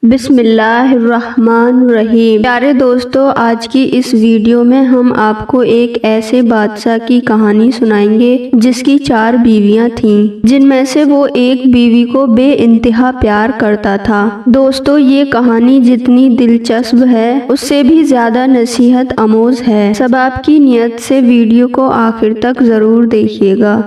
بسم اللہ الرحمن الرحیم۔ پیارے دوستو، آج کی اس ویڈیو میں ہم آپ کو ایک ایسے بادشاہ کی کہانی سنائیں گے جس کی 4 بیویاں تھیں، جن میں سے وہ ایک بیوی کو بے انتہا پیار کرتا تھا۔ دوستو، یہ کہانی جتنی دلچسپ ہے اس سے بھی زیادہ نصیحت آموز ہے۔ سب آپ کی نیت سے ویڈیو کو آخر تک ضرور دیکھیے گا۔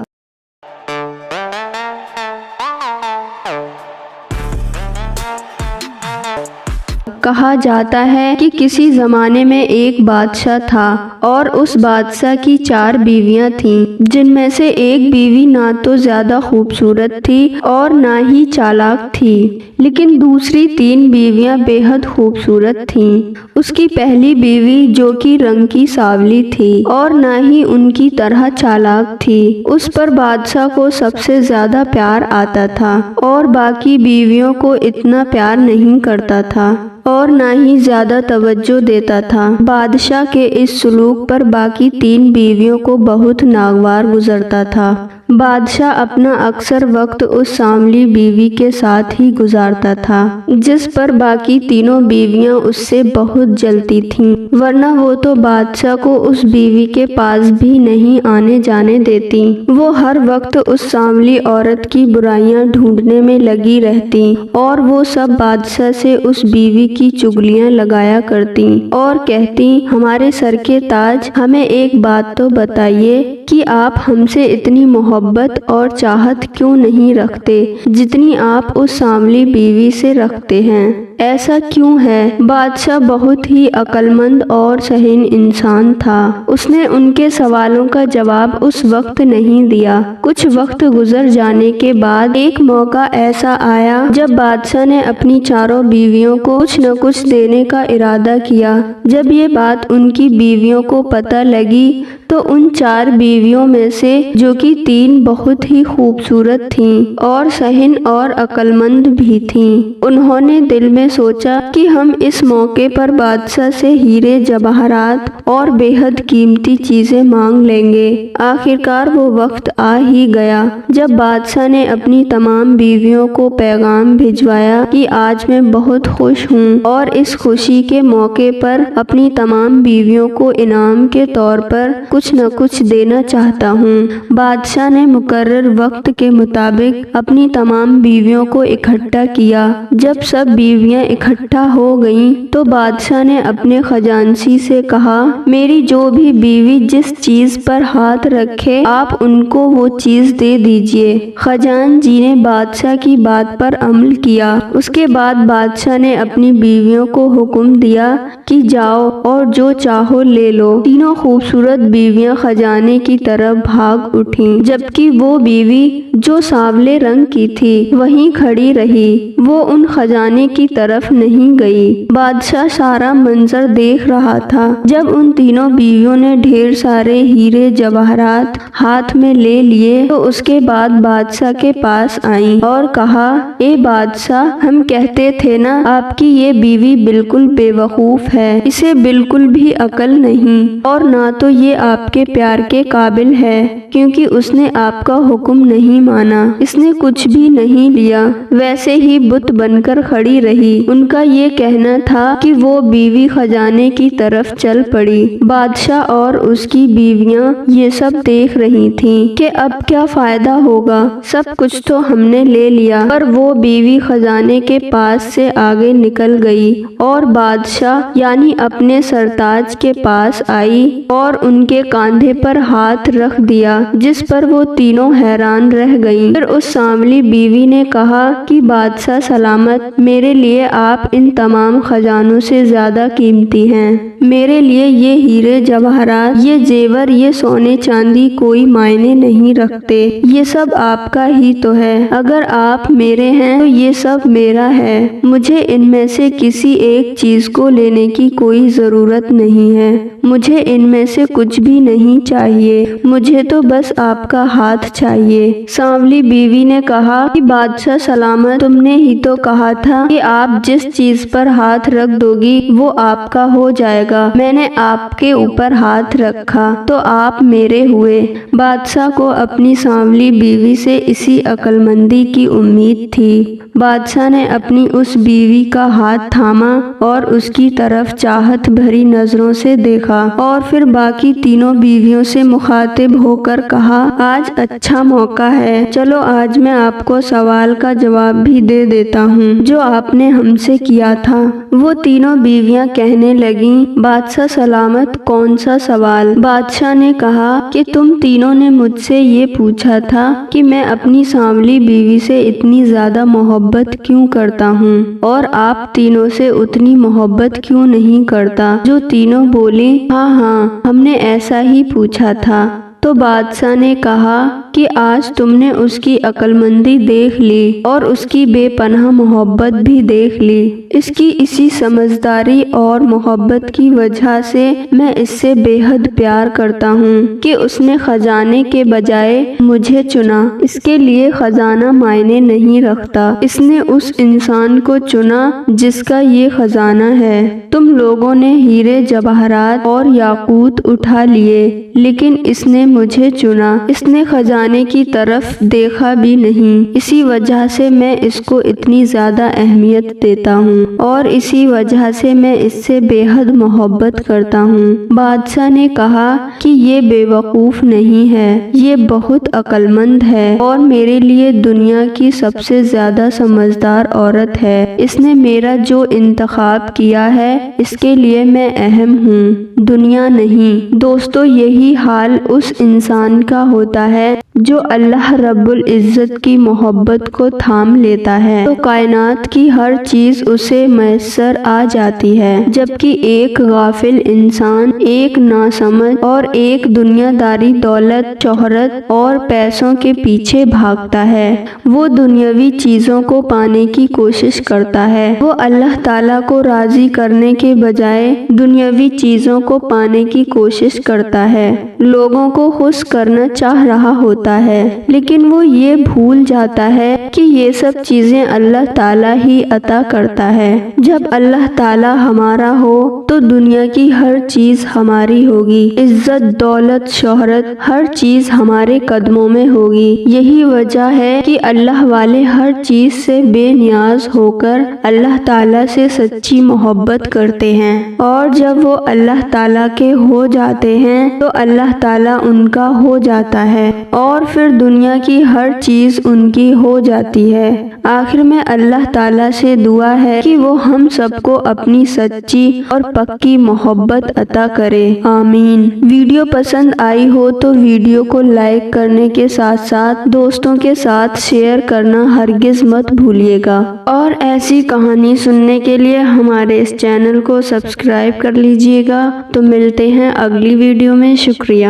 کہا جاتا ہے کہ کسی زمانے میں ایک بادشاہ تھا اور اس بادشاہ کی 4 بیویاں تھیں، جن میں سے ایک بیوی نہ تو زیادہ خوبصورت تھی اور نہ ہی چالاک تھی، لیکن دوسری 3 بیویاں بے حد خوبصورت تھیں۔ اس کی پہلی بیوی جو کہ رنگ کی سانولی تھی اور نہ ہی ان کی طرح چالاک تھی، اس پر بادشاہ کو سب سے زیادہ پیار آتا تھا اور باقی بیویوں کو اتنا پیار نہیں کرتا تھا اور نہ ہی زیادہ توجہ دیتا تھا۔ بادشاہ کے اس سلوک پر باقی 3 بیویوں کو بہت ناگوار گزرتا تھا۔ بادشاہ اپنا اکثر وقت اس سانولی بیوی کے ساتھ ہی گزارتا تھا، جس پر باقی تینوں بیویاں اس سے بہت جلتی تھیں، ورنہ وہ تو بادشاہ کو اس بیوی کے پاس بھی نہیں آنے جانے دیتی۔ وہ ہر وقت اس سانولی عورت کی برائیاں ڈھونڈنے میں لگی رہتی اور وہ سب بادشاہ سے اس بیوی کی چغلیاں لگایا کرتی اور کہتی، ہمارے سر کے تاج، ہمیں ایک بات تو بتائیے کہ آپ ہم سے اتنی محبت اور چاہت کیوں نہیں رکھتے جتنی آپ اس سانولی بیوی سے رکھتے ہیں؟ ایسا کیوں ہے؟ بادشاہ بہت ہی عقل مند اور ذہین انسان تھا۔ اس نے ان کے سوالوں کا جواب اس وقت نہیں دیا۔ کچھ وقت گزر جانے کے بعد ایک موقع ایسا آیا جب بادشاہ نے اپنی 4 بیویوں کو کچھ نہ کچھ دینے کا ارادہ کیا۔ جب یہ بات ان کی بیویوں کو پتہ لگی تو ان 4 بیویوں میں سے جو کہ 3 بہت ہی خوبصورت تھیں اور ذہین اور عقل مند بھی تھیں، انہوں نے دل میں سوچا کہ ہم اس موقع پر بادشاہ سے ہیرے جواہرات اور بے حد قیمتی چیزیں مانگ لیں گے۔ آخرکار وہ وقت آ ہی گیا جب بادشاہ نے اپنی تمام بیویوں کو پیغام بھجوایا کہ آج میں بہت خوش ہوں اور اس خوشی کے موقع پر اپنی تمام بیویوں کو انعام کے طور پر کچھ نہ کچھ دینا چاہتا ہوں۔ بادشاہ نے مقرر وقت کے مطابق اپنی تمام بیویوں کو اکٹھا کیا۔ جب سب بیویاں اکٹھا ہو گئیں تو بادشاہ نے اپنے خزانچی سے کہا، میری جو بھی بیوی جس چیز پر ہاتھ رکھے آپ ان کو وہ چیز دے دیجیے۔ خزانچی نے بادشاہ کی بات پر عمل کیا۔ اس کے بعد بادشاہ نے اپنی بیویوں کو حکم دیا کہ جاؤ اور جو چاہو لے لو۔ تینوں خوبصورت بیویاں خزانے کی طرف بھاگ اٹھیں، جبکہ وہ بیوی جو سانولے رنگ کی تھی وہیں کھڑی رہی، وہ ان خزانے کی طرف نہیں گئی۔ بادشاہ سارا منظر دیکھ رہا تھا۔ جب ان تینوں بیویوں نے ڈھیر سارے ہیرے جواہرات ہاتھ میں لے لیے تو اس کے بعد بادشاہ کے پاس آئیں اور کہا، اے بادشاہ، ہم کہتے تھے نا آپ کی یہ بیوی بالکل بے وقوف ہے، اسے بالکل بھی عقل نہیں اور نہ تو یہ آپ کے پیار کے قابل ہے، کیونکہ اس نے آپ کا حکم نہیں مانا، اس نے کچھ بھی نہیں لیا، ویسے ہی بت بن کر کھڑی رہی۔ ان کا یہ کہنا تھا کہ وہ بیوی خزانے کی طرف چل پڑی۔ بادشاہ اور اس کی بیویاں یہ سب دیکھ رہی تھیں کہ اب کیا فائدہ ہوگا، سب کچھ تو ہم نے لے لیا، پر وہ بیوی خزانے کے پاس سے آگے نکل گئی اور بادشاہ یعنی اپنے سرتاج کے پاس آئی اور ان کے کاندھے پر ہاتھ رکھ دیا، جس پر وہ تینوں حیران رہ گئیں۔ پھر اس سانولی بیوی نے کہا کہ بادشاہ سلامت، میرے لیے آپ ان تمام خزانوں سے زیادہ قیمتی ہیں، میرے لیے یہ ہیرے جواہرات، یہ زیور، یہ سونے چاندی کوئی معنی نہیں رکھتے، یہ سب آپ کا ہی تو ہے، اگر آپ میرے ہیں تو یہ سب میرا ہے، مجھے ان میں سے کسی ایک چیز کو لینے کی کوئی ضرورت نہیں ہے، مجھے ان میں سے کچھ بھی بھی نہیں چاہیے، مجھے تو بس آپ کا ہاتھ چاہیے۔ سانولی بیوی نے کہا کہ بادشاہ سلامت، تم نے ہی تو کہا تھا کہ آپ جس چیز پر ہاتھ رکھ دو گی وہ آپ کا ہو جائے گا۔ میں نے آپ کے اوپر ہاتھ رکھا تو آپ میرے ہوئے۔ بادشاہ کو اپنی سانولی بیوی سے اسی عقل مندی کی امید تھی۔ بادشاہ نے اپنی اس بیوی کا ہاتھ تھاما اور اس کی طرف چاہت بھری نظروں سے دیکھا، اور پھر باقی تینوں بیویوں سے مخاطب ہو کر کہا، آج اچھا موقع ہے، چلو آج میں آپ کو سوال کا جواب بھی دے دیتا ہوں جو آپ نے ہم سے کیا تھا۔ وہ تینوں بیویاں کہنے لگیں، بادشاہ سلامت، کون سا سوال؟ بادشاہ نے کہا کہ تم تینوں نے مجھ سے یہ پوچھا تھا کہ میں اپنی سانولی بیوی سے اتنی زیادہ محبت کیوں کرتا ہوں اور آپ تینوں سے اتنی محبت کیوں نہیں کرتا؟ جو تینوں بولیں، ہاں ہاں ہم نے ایسا ہی پوچھا تھا۔ تو بادشاہ نے کہا کہ آج تم نے اس کی عقل مندی دیکھ لی اور اس کی بے پناہ محبت بھی دیکھ لی۔ اس کی اسی سمجھداری اور محبت کی وجہ سے میں اس سے بے حد پیار کرتا ہوں کہ اس نے خزانے کے بجائے مجھے چنا۔ اس کے لیے خزانہ معنی نہیں رکھتا، اس نے اس انسان کو چنا جس کا یہ خزانہ ہے۔ تم لوگوں نے ہیرے جواہرات اور یاقوت اٹھا لیے لیکن اس نے مجھے چنا، اس نے خزانے کی طرف دیکھا بھی نہیں۔ اسی وجہ سے میں اس کو اتنی زیادہ اہمیت دیتا ہوں اور اسی وجہ سے میں اس سے بے حد محبت کرتا ہوں۔ بادشاہ نے کہا کہ یہ بے وقوف نہیں ہے، یہ بہت عقل مند ہے اور میرے لیے دنیا کی سب سے زیادہ سمجھدار عورت ہے۔ اس نے میرا جو انتخاب کیا ہے اس کے لیے میں اہم ہوں، دنیا نہیں۔ دوستو، یہی حال اس انسان کا ہوتا ہے جو اللہ رب العزت کی محبت کو تھام لیتا ہے تو کائنات کی ہر چیز اسے میسر آ جاتی ہے، جبکہ ایک غافل انسان، ایک ناسمجھ اور ایک دنیا داری دولت، شہرت اور پیسوں کے پیچھے بھاگتا ہے۔ وہ دنیاوی چیزوں کو پانے کی کوشش کرتا ہے، وہ اللہ تعالیٰ کو راضی کرنے کے بجائے دنیاوی چیزوں کو پانے کی کوشش کرتا ہے، لوگوں کو خوش کرنا چاہ رہا ہوتا ہے، لیکن وہ یہ بھول جاتا ہے کہ یہ سب چیزیں اللہ تعالیٰ ہی عطا کرتا ہے۔ جب اللہ تعالیٰ ہمارا ہو تو دنیا کی ہر چیز ہماری ہوگی، عزت، دولت، شہرت، ہر چیز ہمارے قدموں میں ہوگی۔ یہی وجہ ہے کہ اللہ والے ہر چیز سے بے نیاز ہو کر اللہ تعالیٰ سے سچی محبت کرتے ہیں، اور جب وہ اللہ تعالیٰ کے ہو جاتے ہیں تو اللہ تعالیٰ ان کا ہو جاتا ہے اور پھر دنیا کی ہر چیز ان کی ہو جاتی ہے۔ آخر میں اللہ تعالیٰ سے دعا ہے کہ وہ ہم سب کو اپنی سچی اور پکی محبت عطا کرے، آمین۔ ویڈیو پسند آئی ہو تو ویڈیو کو لائک کرنے کے ساتھ ساتھ دوستوں کے ساتھ شیئر کرنا ہرگز مت بھولیے گا، اور ایسی کہانی سننے کے لیے ہمارے اس چینل کو سبسکرائب کر لیجیے گا۔ تو ملتے ہیں اگلی ویڈیو میں، شکریہ۔